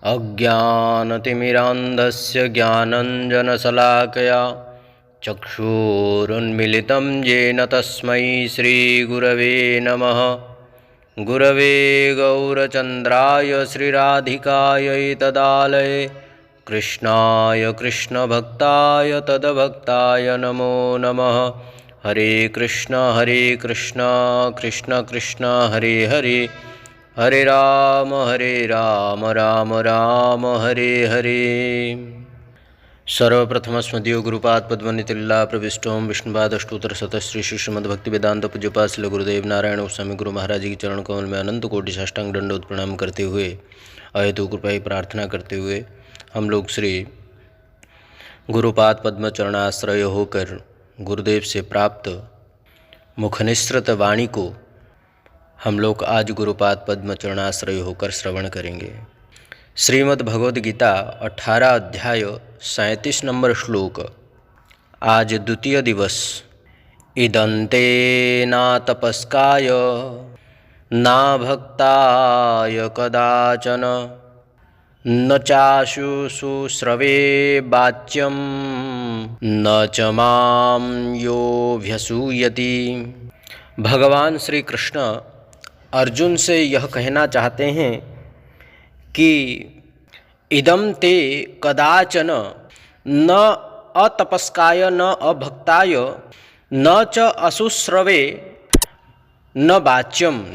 अज्ञानतिमिरान्धस्य ज्ञानञ्जनशलाकया चक्षुरुन्मिलितं येन तस्मै श्रीगुरवे नमः। गुरवे गौरचन्द्राय श्रीराधिकायै तदालये कृष्णाय कृष्णभक्ताय तद्भक्ताय नमो नमः। हरे कृष्ण कृष्ण कृष्ण हरे हरे, हरे राम राम राम हरे हरे। सर्वप्रथमस्मदीयो गुरुपाद पद्मनितिल्ला प्रविष्टोम विष्णुपादष्टोत्तर शतश्री श्रीमद्भक्तिवेदांत पूज्यपाद श्री गुरुदेव नारायण गोस्वामी गुरु महाराज की चरण कमल में अनंत कोटि साष्टांग दंडोत प्रणाम करते हुए अहेतु कृपा की प्रार्थना करते हुए हम लोग श्री गुरुपाद पद्म चरणाश्रय होकर गुरुदेव से प्राप्त मुखनिसृत वाणी को हम लोग आज गुरुपाद पद्म चरणाश्रय होकर श्रवण करेंगे। श्रीमद् भगवद गीता 18 अध्याय 37 नंबर श्लोक। आज द्वितीय दिवस। इदंते ना तपस्काय ना भक्ताय कदाचन न चाशु शुश्रवे वाच्यम न च मां यो व्यसूयति। भगवान श्री कृष्ण अर्जुन से यह कहना चाहते हैं कि इदम ते कदाचन न अतपस्काय न अभक्ताय न च अशुश्रवे न वाच्यम।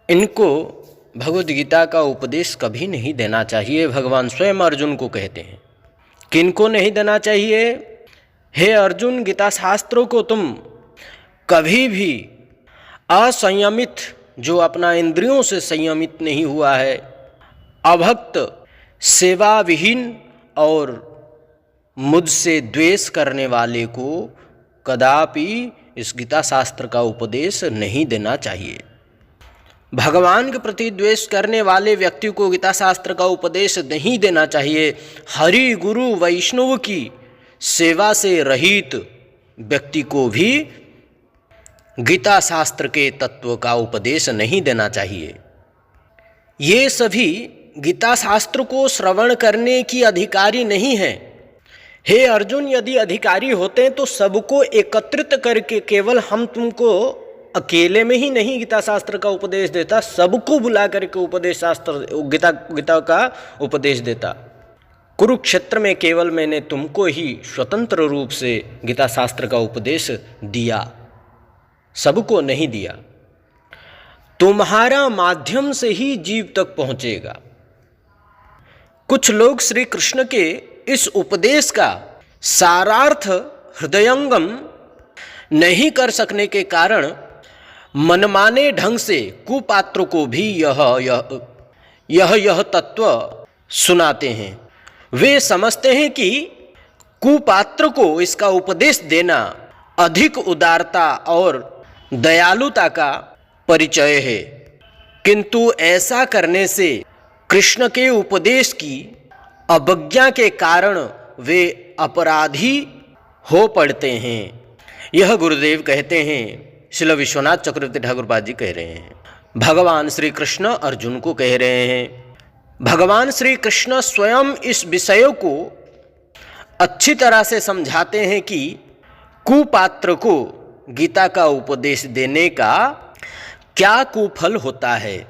इनको भगवद गीता का उपदेश कभी नहीं देना चाहिए। भगवान स्वयं अर्जुन को कहते हैं। किनको नहीं देना चाहिए? हे अर्जुन, गीता शास्त्रों को तुम कभी भी असंयमित, जो अपना इंद्रियों से संयमित नहीं हुआ है, अभक्त, सेवा विहीन और मुझसे द्वेष करने वाले को कदापि इस गीता शास्त्र का उपदेश नहीं देना चाहिए। भगवान के प्रति द्वेष करने वाले व्यक्ति को गीता शास्त्र का उपदेश नहीं देना चाहिए। हरि गुरु वैष्णव की सेवा से रहित व्यक्ति को भी गीता शास्त्र के तत्व का उपदेश नहीं देना चाहिए। ये सभी गीता शास्त्र को श्रवण करने की अधिकारी नहीं हैं। हे अर्जुन, यदि अधिकारी होते हैं तो सबको एकत्रित करके, केवल हम तुमको अकेले में ही नहीं गीता शास्त्र का उपदेश देता, सबको बुला करके उपदेश शास्त्र गीता का उपदेश देता। कुरुक्षेत्र में केवल मैंने तुमको ही स्वतंत्र रूप से गीता शास्त्र का उपदेश दिया, सबको नहीं दिया। तुम्हारा माध्यम से ही जीव तक पहुंचेगा। कुछ लोग श्री कृष्ण के इस उपदेश का सारार्थ हृदयंगम नहीं कर सकने के कारण मनमाने ढंग से कुपात्र को भी यह तत्व सुनाते हैं। वे समझते हैं कि कुपात्र को इसका उपदेश देना अधिक उदारता और दयालुता का परिचय है, किंतु ऐसा करने से कृष्ण के उपदेश की अवज्ञा के कारण वे अपराधी हो पड़ते हैं। यह गुरुदेव कहते हैं। श्रील विश्वनाथ चक्रवर्ती ठाकुर पाद जी कह रहे हैं। भगवान श्री कृष्ण अर्जुन को कह रहे हैं। भगवान श्री कृष्ण स्वयं इस विषय को अच्छी तरह से समझाते हैं कि कुपात्र को गीता का उपदेश देने का क्या कुफल होता है।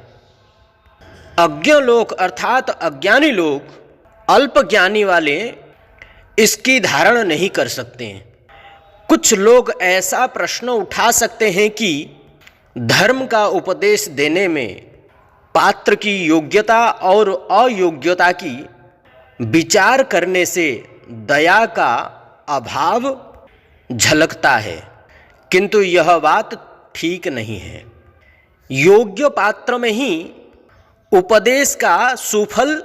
अज्ञ लोग अर्थात अज्ञानी लोग, अल्प ज्ञानी वाले इसकी धारण नहीं कर सकते हैं। कुछ लोग ऐसा प्रश्न उठा सकते हैं कि धर्म का उपदेश देने में पात्र की योग्यता और अयोग्यता की विचार करने से दया का अभाव झलकता है, किंतु यह बात ठीक नहीं है। योग्य पात्र में ही उपदेश का सुफल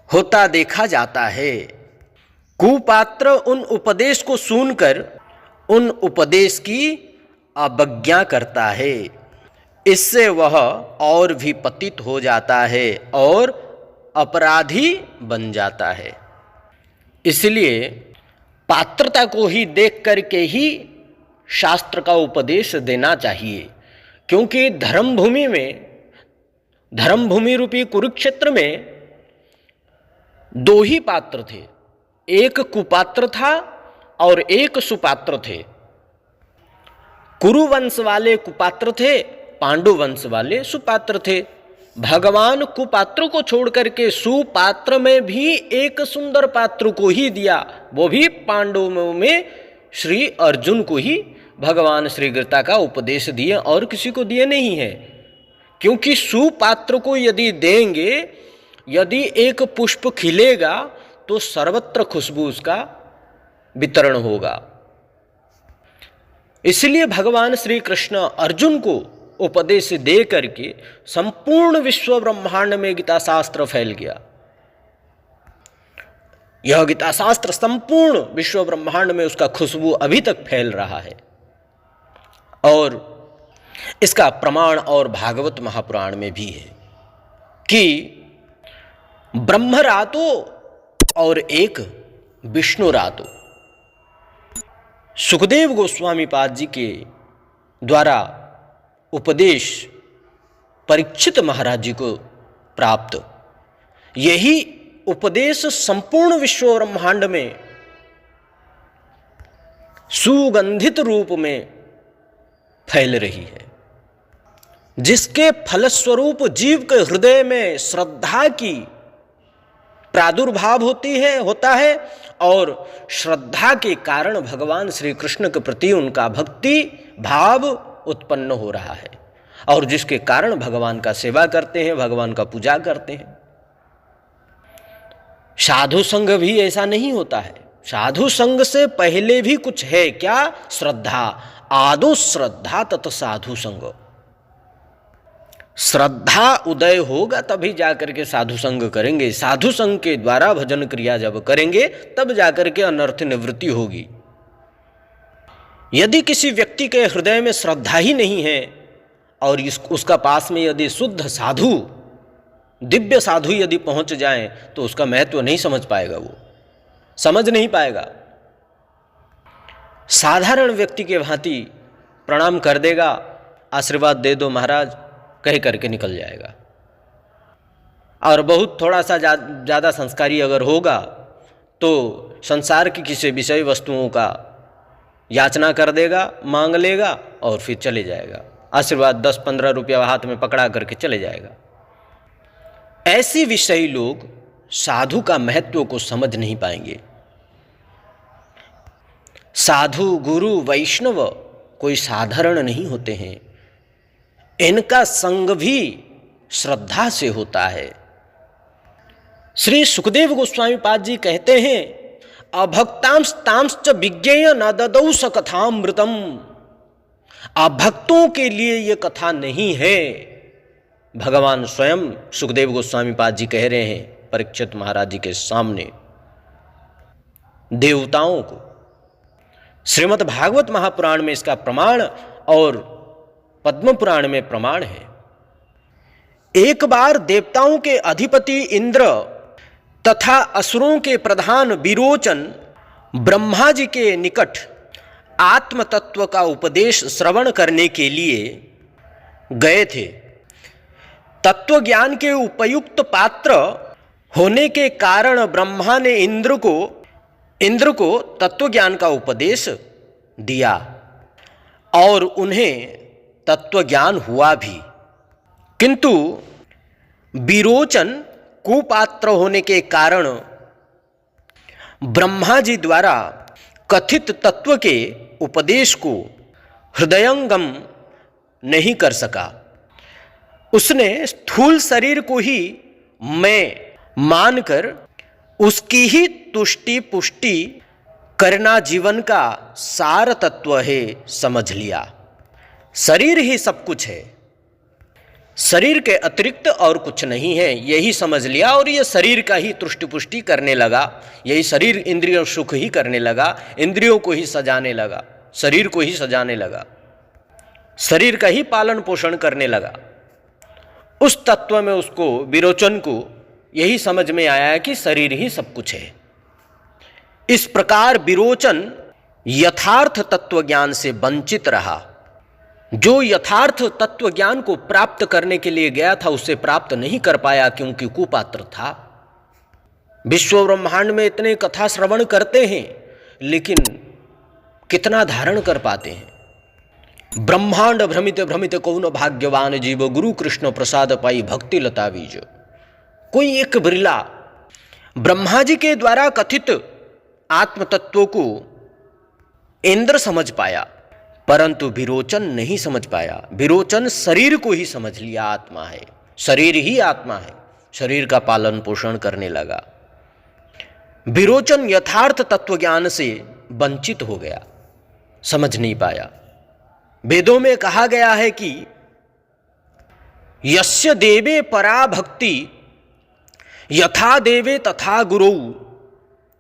होता देखा जाता है। कुपात्र उन उपदेश को सुनकर उन उपदेश की अवज्ञा करता है। इससे वह और भी पतित हो जाता है और अपराधी बन जाता है। इसलिए पात्रता को ही देख करके ही शास्त्र का उपदेश देना चाहिए, क्योंकि धर्मभूमि रूपी कुरुक्षेत्र में दो ही पात्र थे, एक कुपात्र था और एक सुपात्र थे। कुरु वंश वाले कुपात्र थे, पांडु वंश वाले सुपात्र थे। भगवान कुपात्र को छोड़ करके सुपात्र में भी एक सुंदर पात्र को ही दिया, वो भी पांडवों में श्री अर्जुन को ही भगवान श्री गीता का उपदेश दिए और किसी को दिए नहीं है। क्योंकि सुपात्र को यदि देंगे, यदि एक पुष्प खिलेगा तो सर्वत्र खुशबू उसका वितरण होगा। इसलिए भगवान श्री कृष्ण अर्जुन को उपदेश दे करके संपूर्ण विश्व ब्रह्मांड में गीता शास्त्र फैल गया। यह गीता शास्त्र संपूर्ण विश्व ब्रह्मांड में उसका खुशबू अभी तक फैल रहा है। और इसका प्रमाण और भागवत महापुराण में भी है कि ब्रह्म रातो और एक विष्णु रातो। सुखदेव गोस्वामी पाद जी के द्वारा उपदेश परीक्षित महाराज जी को प्राप्त, यही उपदेश संपूर्ण विश्व ब्रह्मांड में सुगंधित रूप में फैल रही है, जिसके फलस्वरूप जीव के हृदय में श्रद्धा की प्रादुर्भाव होता है और श्रद्धा के कारण भगवान श्री कृष्ण के प्रति उनका भक्ति भाव उत्पन्न हो रहा है और जिसके कारण भगवान का सेवा करते हैं, भगवान का पूजा करते हैं। साधु संग भी ऐसा नहीं होता है। साधु संग से पहले भी कुछ है, क्या? श्रद्धा। आदो श्रद्धा तत् साधु संग। श्रद्धा उदय होगा तभी जाकर के साधु संग करेंगे। साधु संग के द्वारा भजन क्रिया जब करेंगे तब जाकर के अनर्थ निवृत्ति होगी। यदि किसी व्यक्ति के हृदय में श्रद्धा ही नहीं है और उसका पास में यदि शुद्ध साधु, दिव्य साधु यदि पहुंच जाएं तो उसका महत्व नहीं समझ पाएगा, वो समझ नहीं पाएगा। साधारण व्यक्ति के भांति प्रणाम कर देगा, आशीर्वाद दे दो महाराज कह करके निकल जाएगा। और बहुत थोड़ा सा ज़्यादा संस्कारी अगर होगा तो संसार की किसी विषय वस्तुओं का याचना कर देगा, मांग लेगा और फिर चले जाएगा। आशीर्वाद 10-15 रुपया हाथ में पकड़ा करके चले जाएगा। ऐसे विषयी लोग साधु का महत्व को समझ नहीं पाएंगे। साधु गुरु वैष्णव कोई साधारण नहीं होते हैं, इनका संग भी श्रद्धा से होता है। श्री सुखदेव गोस्वामी पाद जी कहते हैं, अभक्तांश तांश्च विज्ञेय न ददौ स कथामृतम। अभक्तों के लिए ये कथा नहीं है। भगवान स्वयं सुखदेव गोस्वामी पाद जी कह रहे हैं परीक्षित महाराज जी के सामने, देवताओं को। श्रीमद् भागवत महापुराण में इसका प्रमाण और पद्म पुराण में प्रमाण है। एक बार देवताओं के अधिपति इंद्र तथा असुरों के प्रधान विरोचन ब्रह्मा जी के निकट आत्म तत्व का उपदेश श्रवण करने के लिए गए थे। तत्व ज्ञान के उपयुक्त पात्र होने के कारण ब्रह्मा ने इंद्र को तत्व ज्ञान का उपदेश दिया और उन्हें तत्व ज्ञान हुआ भी। किंतु विरोचन कुपात्र होने के कारण ब्रह्मा जी द्वारा कथित तत्व के उपदेश को हृदयंगम नहीं कर सका। उसने स्थूल शरीर को ही मैं मानकर उसकी ही तुष्टि पुष्टि करना जीवन का सार तत्व है समझ लिया। शरीर ही सब कुछ है, शरीर के अतिरिक्त और कुछ नहीं है, यही समझ लिया और ये शरीर का ही तुष्टि पुष्टि करने लगा। यही शरीर इंद्रियों सुख ही करने लगा, इंद्रियों को ही सजाने लगा, शरीर को ही सजाने लगा, शरीर का ही पालन पोषण करने लगा। उस तत्व में उसको विरोचन को यही समझ में आया कि शरीर ही सब कुछ है। इस प्रकार विरोचन यथार्थ तत्व ज्ञान से वंचित रहा। जो यथार्थ तत्व ज्ञान को प्राप्त करने के लिए गया था उसे प्राप्त नहीं कर पाया क्योंकि कुपात्र था। विश्व ब्रह्मांड में इतने कथा श्रवण करते हैं, लेकिन कितना धारण कर पाते हैं? ब्रह्मांड भ्रमित भ्रमित कौन भाग्यवान जीव, गुरु कृष्ण प्रसाद पाई भक्ति लता बीज। कोई एक बिरला ब्रह्मा जी के द्वारा कथित आत्म तत्व को इंद्र समझ पाया, परंतु विरोचन नहीं समझ पाया। विरोचन शरीर को ही समझ लिया आत्मा है, शरीर ही आत्मा है, शरीर का पालन पोषण करने लगा। विरोचन यथार्थ तत्व ज्ञान से वंचित हो गया, समझ नहीं पाया। वेदों में कहा गया है कि यस्य देवे परा भक्ति यथा देवे तथा गुरु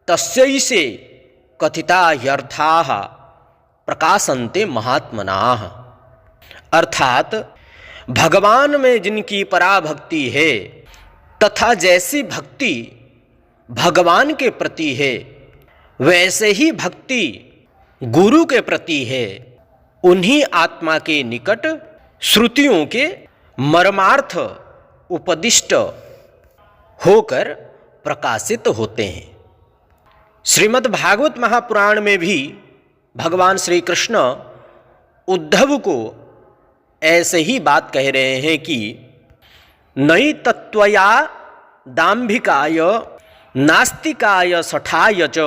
तस्यैसे कथिता यर्थाः प्रकाशन्ते महात्मनाः। अर्थात भगवान में जिनकी पराभक्ति है तथा जैसी भक्ति भगवान के प्रति है, वैसे ही भक्ति गुरु के प्रति है, उन्हीं आत्मा के निकट श्रुतियों के मर्मार्थ उपदिष्ट होकर प्रकाशित होते हैं। श्रीमद् भागवत महापुराण में भी भगवान श्री कृष्ण उद्धव को ऐसे ही बात कह रहे हैं कि नई तत्वया दाम्भिकाय नास्तिकाय सठाय च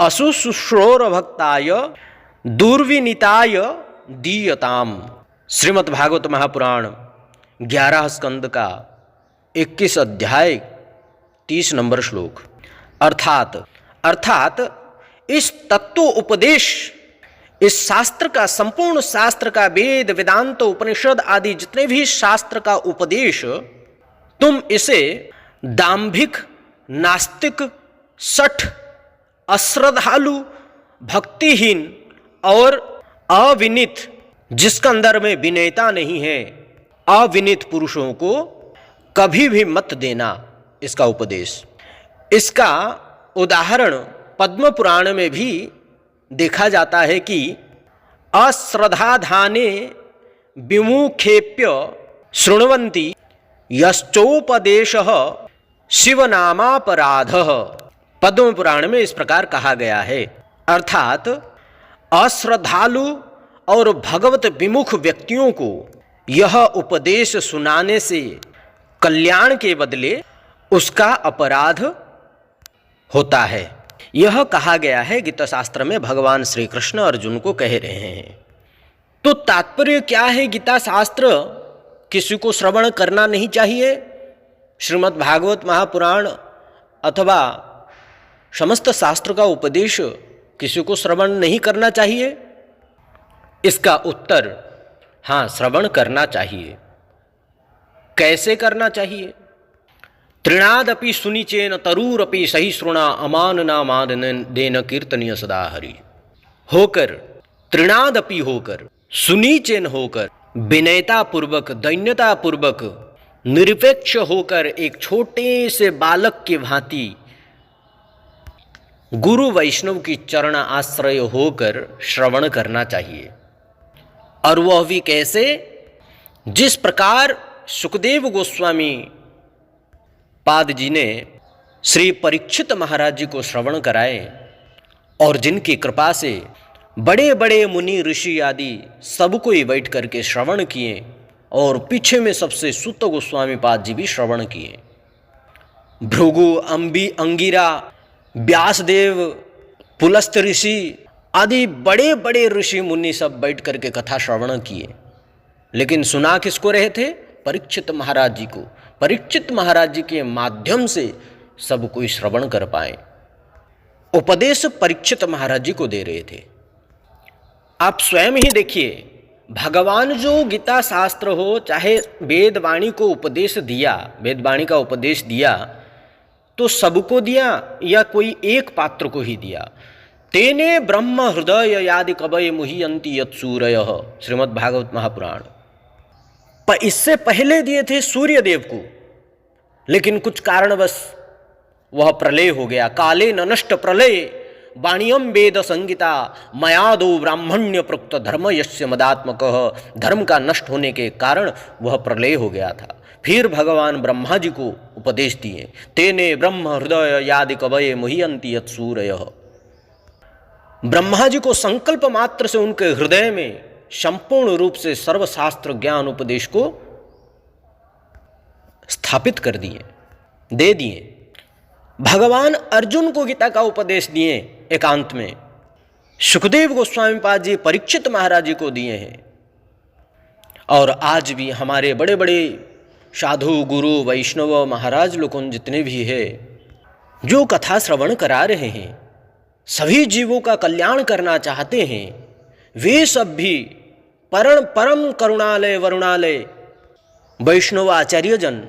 असुशुश्रोर भक्ताय दुर्विनीताय दीयताम। श्रीमद् भागवत महापुराण 11 स्कंद का 21 अध्याय 30 नंबर श्लोक। अर्थात इस तत्व उपदेश, इस शास्त्र का, संपूर्ण शास्त्र का, वेद वेदांत उपनिषद आदि जितने भी शास्त्र का उपदेश, तुम इसे दाम्भिक, नास्तिक, शठ, अश्रद्धालु, भक्तिहीन और अविनीत, जिसका अंदर में विनयता नहीं है, अविनीत पुरुषों को कभी भी मत देना, इसका उपदेश। इसका उदाहरण पद्म पुराण में भी देखा जाता है कि अश्रद्धाधाने विमुखेप्य शृण्वन्ति यश्चोपदेशः शिवनामापराधः। पद्म पुराण में इस प्रकार कहा गया है। अर्थात अश्रद्धालु और भगवत विमुख व्यक्तियों को यह उपदेश सुनाने से कल्याण के बदले उसका अपराध होता है। यह कहा गया है गीता शास्त्र में, भगवान श्री कृष्ण अर्जुन को कह रहे हैं। तो तात्पर्य क्या है? गीता शास्त्र किसी को श्रवण करना नहीं चाहिए, श्रीमद् भागवत महापुराण अथवा समस्त शास्त्र का उपदेश किसी को श्रवण नहीं करना चाहिए? इसका उत्तर हाँ, श्रवण करना चाहिए। कैसे करना चाहिए? तृणादपि सुनिचेन तरूरपि सहिष्णुना अमान नामादन देन कीर्तनीय सदा हरि। होकर, तृणादपि होकर, सुनिचेन होकर, विनयता पूर्वक, दैन्यता पूर्वक, निरपेक्ष होकर, एक छोटे से बालक के भांति गुरु वैष्णव की चरण आश्रय होकर श्रवण करना चाहिए। और वह भी कैसे? जिस प्रकार सुखदेव गोस्वामी पाद जी ने श्री परीक्षित महाराज जी को श्रवण कराए और जिनकी कृपा से बड़े बड़े मुनि ऋषि आदि सबको ही बैठ करके श्रवण किए, और पीछे में सबसे सुत गोस्वामी पाद जी भी श्रवण किए। भृगु, अंगिरा, व्यासदेव, पुलस्त ऋषि आदि बड़े बड़े ऋषि मुनि सब बैठ करके कथा श्रवण किए, लेकिन सुना किसको रहे थे? परीक्षित महाराज जी को। परीक्षित महाराज जी के माध्यम से सब कोई श्रवण कर पाए। उपदेश परीक्षित महाराज जी को दे रहे थे। आप स्वयं ही देखिए, भगवान जो गीता शास्त्र हो चाहे वेदवाणी को उपदेश दिया, वेदवाणी का उपदेश दिया, तो सबको दिया या कोई एक पात्र को ही दिया? तेने ब्रह्म हृदय यादि कवय मुह्यंति यत्सूरयः, श्रीमद् भागवत महापुराण। पर इससे पहले दिए थे सूर्य देव को, लेकिन कुछ कारणवश वह प्रलय हो गया। काले न नष्ट प्रलय वाणियम वेद संगीता मयादो ब्राह्मण्य प्रोक्त धर्म यस्य मदात्मकः। धर्म का नष्ट होने के कारण वह प्रलय हो गया था। फिर भगवान ब्रह्मा जी को उपदेश दिए। तेने ब्रह्म हृदय यादि कवये मुह्यन्ति यत्सूरयः। ब्रह्मा जी को संकल्प मात्र से उनके हृदय में संपूर्ण रूप से सर्वशास्त्र ज्ञान उपदेश को स्थापित कर दिए, दे दिए। भगवान अर्जुन को गीता का उपदेश दिए एकांत में, सुखदेव गोस्वामी पाद जी परीक्षित महाराज जी को दिए हैं। और आज भी हमारे बड़े बड़े साधु गुरु वैष्णव महाराज लोगों जितने भी हैं जो कथा श्रवण करा रहे हैं, सभी जीवों का कल्याण करना चाहते हैं, वे सब भी परम करुणालय वरुणालय वैष्णव आचार्य जन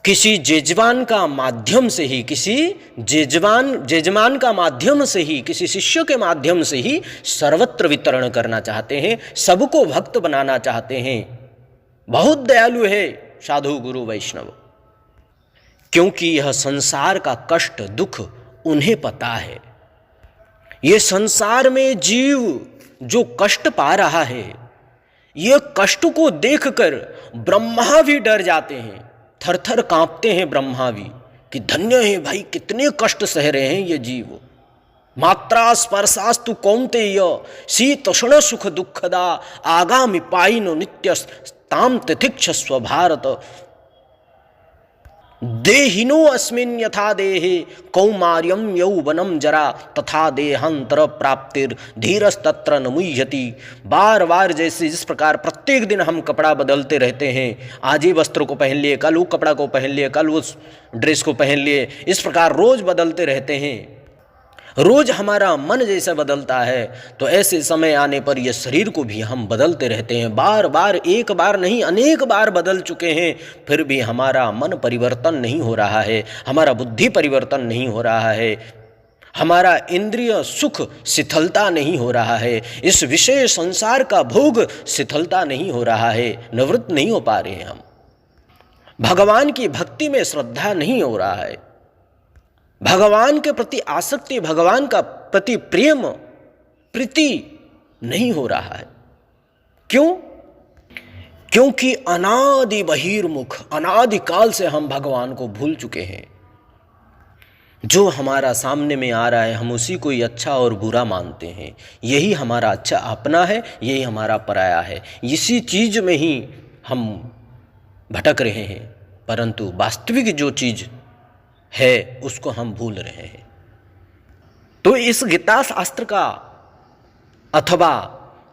किसी जेजवान का माध्यम से ही, किसी जेजमान का माध्यम से ही, किसी शिष्य के माध्यम से ही सर्वत्र वितरण करना चाहते हैं, सबको भक्त बनाना चाहते हैं। बहुत दयालु है साधु गुरु वैष्णव, क्योंकि यह संसार का कष्ट दुख उन्हें पता है। ये संसार में जीव जो कष्ट पा रहा है, ये कष्ट को देखकर ब्रह्मा भी डर जाते हैं, थर थर कांपते हैं ब्रह्मा भी कि धन्य है भाई, कितने कष्ट सह रहे हैं ये जीव। मात्रा स्पर्शास्तु कौन्तेय शीतोष्ण सुख दुखदा आगामि पायिनो नित्य ताम तितिक्षस्व भारत। देहिनो अस्मिन् यथा देहे कौमार्यम यौवनम जरा तथा देहांतर प्राप्तिर धीरस्तत्र न मुह्यति। बार बार जैसे जिस प्रकार प्रत्येक दिन हम कपड़ा बदलते रहते हैं, आज ये वस्त्र को पहन लिए, कल वो कपड़ा को पहन लिए, कल उस ड्रेस को पहन लिए, इस प्रकार रोज बदलते रहते हैं। रोज हमारा मन जैसा बदलता है, तो ऐसे समय आने पर यह शरीर को भी हम बदलते रहते हैं। बार बार, एक बार नहीं अनेक बार बदल चुके हैं, फिर भी हमारा मन परिवर्तन नहीं हो रहा है, हमारा बुद्धि परिवर्तन नहीं हो रहा है, हमारा इंद्रिय सुख शिथिलता नहीं हो रहा है, इस विषय संसार का भोग शिथिलता नहीं हो रहा है, निवृत्त नहीं हो पा रहे हैं हम। भगवान की भक्ति में श्रद्धा नहीं हो रहा है, भगवान के प्रति आसक्ति, भगवान का प्रति प्रेम प्रीति नहीं हो रहा है। क्यों? क्योंकि अनादि बहिर्मुख, अनादिकाल से हम भगवान को भूल चुके हैं। जो हमारा सामने में आ रहा है, हम उसी को ही अच्छा और बुरा मानते हैं। यही हमारा अच्छा अपना है, यही हमारा पराया है। इसी चीज में ही हम भटक रहे हैं, परंतु वास्तविक जो चीज है उसको हम भूल रहे हैं। तो इस गीता शास्त्र का अथवा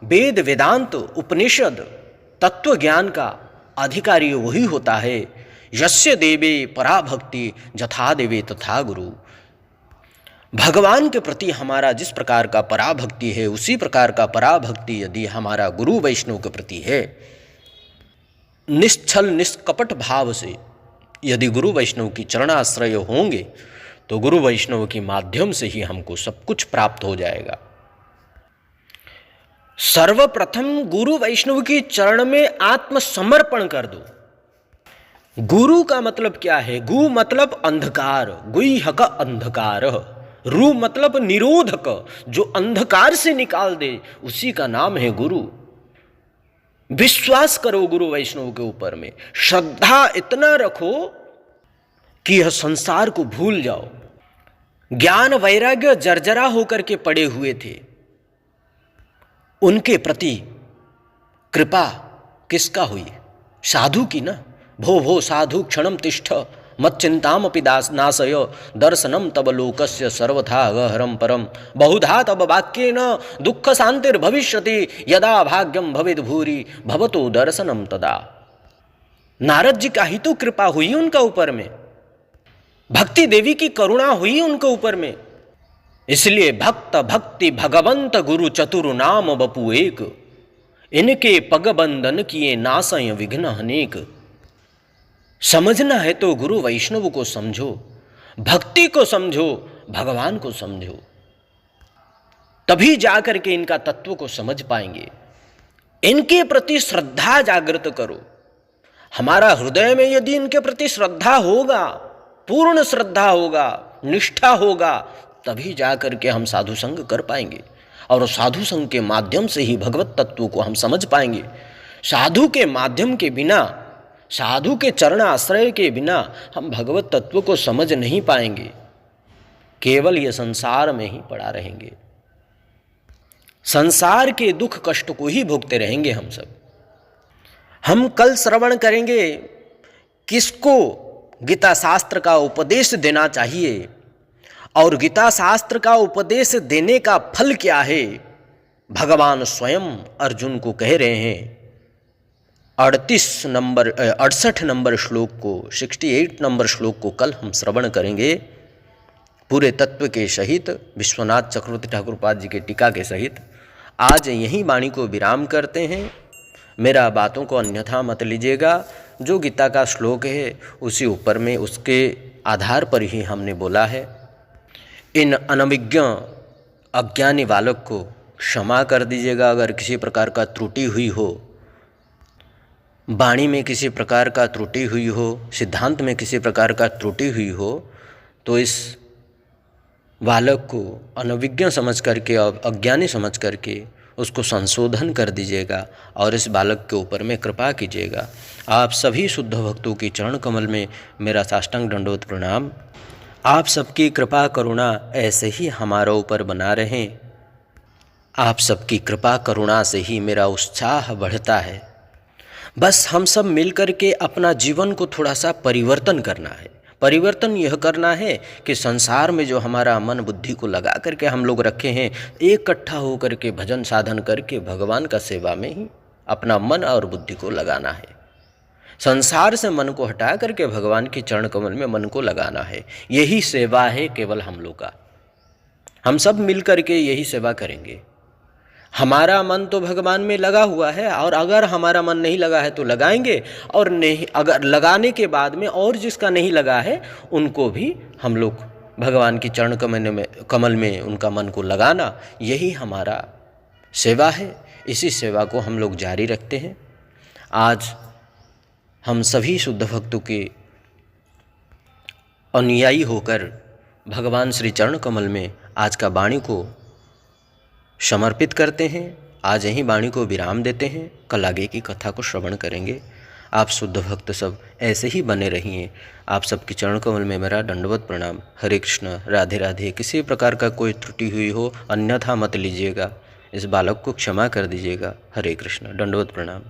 वेद वेदांत उपनिषद तत्व ज्ञान का अधिकारी वही होता है यस्य देवे पराभक्ति जथा देवे तथा गुरु। भगवान के प्रति हमारा जिस प्रकार का पराभक्ति है, उसी प्रकार का पराभक्ति यदि हमारा गुरु वैष्णव के प्रति है, निश्चल निष्कपट भाव से यदि गुरु वैष्णव की चरणाश्रय होंगे, तो गुरु वैष्णव के माध्यम से ही हमको सब कुछ प्राप्त हो जाएगा। सर्वप्रथम गुरु वैष्णव की चरण में आत्मसमर्पण कर दो। गुरु का मतलब क्या है? गु मतलब अंधकार, गुह्यक अंधकार, रु मतलब निरोधक, जो अंधकार से निकाल दे, उसी का नाम है गुरु। विश्वास करो गुरु वैष्णव के ऊपर में, श्रद्धा इतना रखो कि यह संसार को भूल जाओ। ज्ञान वैराग्य जर्जरा होकर के पड़े हुए थे, उनके प्रति कृपा किसका हुई? साधु की ना। भो भो साधु क्षणम तिष्ठ मत चिंतामपि दास नाशय दर्शनम तब लोकस्य सर्वथा गहरम परम बहुधा तब वाक्येन दुख शांतिर्भविष्यति यदा भाग्यम भवेद भूरि भवतो दर्शनम तदा। नारद जी का ही तो कृपा हुई उनका ऊपर में, भक्ति देवी की करुणा हुई उनके ऊपर में। इसलिए भक्त भक्ति भगवंत गुरु चतुर नाम बपु एक, इनके पग बंधन किए नासय विघ्न अनेक। समझना है तो गुरु वैष्णव को समझो, भक्ति को समझो, भगवान को समझो, तभी जाकर के इनका तत्व को समझ पाएंगे। इनके प्रति श्रद्धा जागृत करो। हमारा हृदय में यदि इनके प्रति श्रद्धा होगा, पूर्ण श्रद्धा होगा, निष्ठा होगा, तभी जाकर के हम साधु संग कर पाएंगे, और साधु संग के माध्यम से ही भगवत तत्व को हम समझ पाएंगे। साधु के माध्यम के बिना साधु के चरण आश्रय के बिना हम भगवत तत्व को समझ नहीं पाएंगे, केवल ये संसार में ही पड़ा रहेंगे, संसार के दुख कष्ट को ही भोगते रहेंगे हम सब। हम कल श्रवण करेंगे किसको गीता शास्त्र का उपदेश देना चाहिए और गीता शास्त्र का उपदेश देने का फल क्या है। भगवान स्वयं अर्जुन को कह रहे हैं 68 नंबर श्लोक को, 68 नंबर श्लोक को कल हम श्रवण करेंगे पूरे तत्व के सहित, विश्वनाथ चक्रवर्ती ठाकुर पाद जी के टीका के सहित। आज यहीं वाणी को विराम करते हैं। मेरा बातों को अन्यथा मत लीजिएगा। जो गीता का श्लोक है उसी ऊपर में उसके आधार पर ही हमने बोला है। इन अनभिज्ञ अज्ञानी बालक को क्षमा कर दीजिएगा। अगर किसी प्रकार का त्रुटि हुई हो, वाणी में किसी प्रकार का त्रुटि हुई हो, सिद्धांत में किसी प्रकार का त्रुटि हुई हो, तो इस बालक को अनभिज्ञ समझ करके और अज्ञानी समझ करके उसको संशोधन कर दीजिएगा और इस बालक के ऊपर में कृपा कीजिएगा। आप सभी शुद्ध भक्तों की चरण कमल में मेरा साष्टांग दंडवत प्रणाम। आप सबकी कृपा करुणा ऐसे ही हमारा ऊपर बना रहें। आप सबकी कृपा करुणा से ही मेरा उत्साह बढ़ता है। बस हम सब मिलकर के अपना जीवन को थोड़ा सा परिवर्तन करना है। परिवर्तन यह करना है कि संसार में जो हमारा मन बुद्धि को लगा करके हम लोग रखे हैं, इकट्ठा होकर के भजन साधन करके भगवान का सेवा में ही अपना मन और बुद्धि को लगाना है। संसार से मन को हटा करके भगवान के चरण कमल में मन को लगाना है। यही सेवा है केवल हम लोग का। हम सब मिल करके यही सेवा करेंगे। हमारा मन तो भगवान में लगा हुआ है, और अगर हमारा मन नहीं लगा है तो लगाएंगे, और नहीं अगर लगाने के बाद में और जिसका नहीं लगा है उनको भी हम लोग भगवान की चरण कमल में उनका मन को लगाना, यही हमारा सेवा है। इसी सेवा को हम लोग जारी रखते हैं। आज हम सभी शुद्ध भक्तों के अनुयायी होकर भगवान श्री चरण कमल में आज का वाणी को समर्पित करते हैं। आज यहीं वाणी को विराम देते हैं। कल आगे की कथा को श्रवण करेंगे। आप शुद्ध भक्त सब ऐसे ही बने रहिए। आप सबके चरण कमल में मेरा दंडवत प्रणाम। हरे कृष्ण, राधे राधे। किसी प्रकार का कोई त्रुटि हुई हो अन्यथा मत लीजिएगा। इस बालक को क्षमा कर दीजिएगा। हरे कृष्ण, दंडवत प्रणाम।